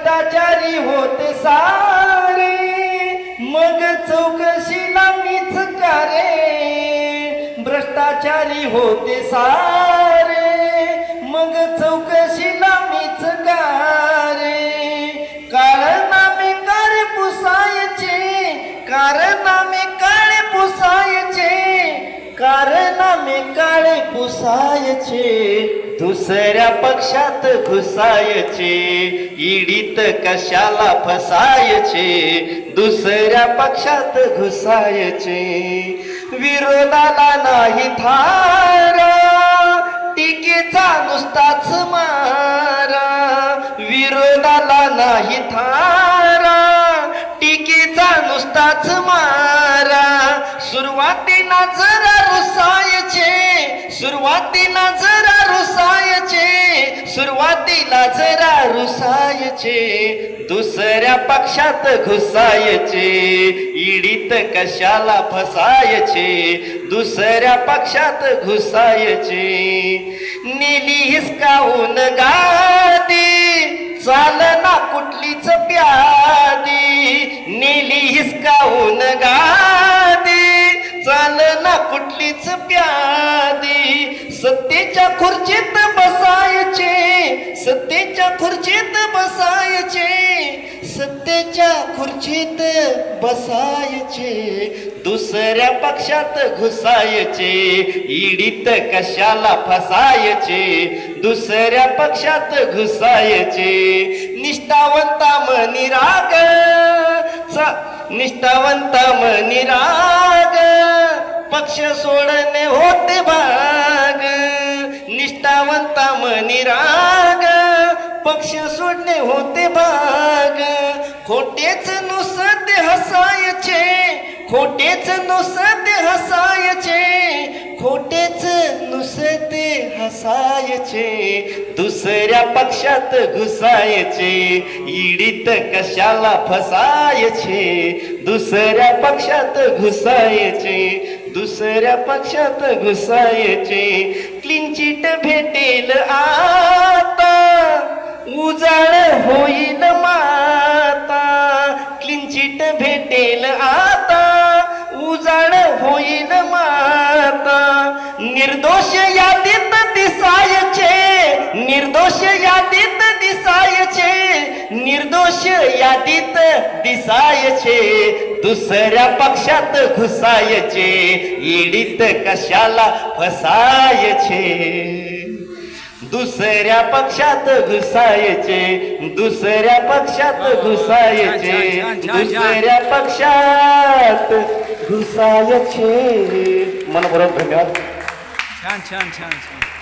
भ्रष्टाचारी होते सारे, मग चौकशीला मीच का रे. भ्रष्टाचारी होते सारे, मग चौकशीला मीच का रे. कारनामे काळे पुसायचे, कारनामे काळे पुसायचे, कारनामे काळे पुसायचे. दुसऱ्या पक्षात घुसायचे, ईडीत कशाला फसायचे. दुसऱ्या पक्षात घुसायचे. विरोधाला नाही थारा, टीकेचा नुसताच मारा. विरोधाला नाही थारा, टीकेचा नुसताच मारा. सुरुवातीला जरा रुसायचे, सुरुवातीला जरा रुसायचे, सुरुवातीला जरा रुसायचे. दुसऱ्या पक्षात घुसायचे, ईडीत कशाला फसायचे. दुसऱ्या पक्षात घुसायचे. नेली हिसकावून गादी, चालना कुठलीच प्यादी. नेली हिसकावून गादी, चालना कुठलीच प्यादी. सत्तेच्या खुर्चीत बसायचे, सत्तेच्या खुर्चीत बसायचे, सत्तेच्या खुर्चीत बसायचे. दुसऱ्या पक्षात घुसायचे, ईडीत कशाला फसायचे. दुसऱ्या पक्षात घुसायचे. निष्ठावंता मनी राग, निष्ठावंता मनी राग, पक्ष सोडणे होते भाग. निष्ठावंता मनी राग, पक्ष सोडणे होते भाग. खोटेच नुसते हसायचे, खोटेच नुसते हसायचे, खोटेच नुसते हसायचे. दुसऱ्या पक्षात घुसायचे, ईडीत कशाला फसायचे. दुसऱ्या पक्षात घुसायचे, दुसऱ्या पक्षात घुसायचे. क्लीन चिट भेटेल आता, उजाळ होईल माता. क्लीन चिट भेटेल आता, उजाळ होईल माता. निर्दोष यादीत दिसायचे, निर्दोष यादीत दिसायचे, निर्दोष यादीत दिसायचे. दुसऱ्या पक्षात घुसायचे, ईडीत कशाला फसायचे. दुसऱ्या पक्षात घुसायचे, दुसऱ्या पक्षात घुसायचे, दुसऱ्या पक्षात घुसायचे. मनपूर्वक धन्यवाद. छान छान छान छान.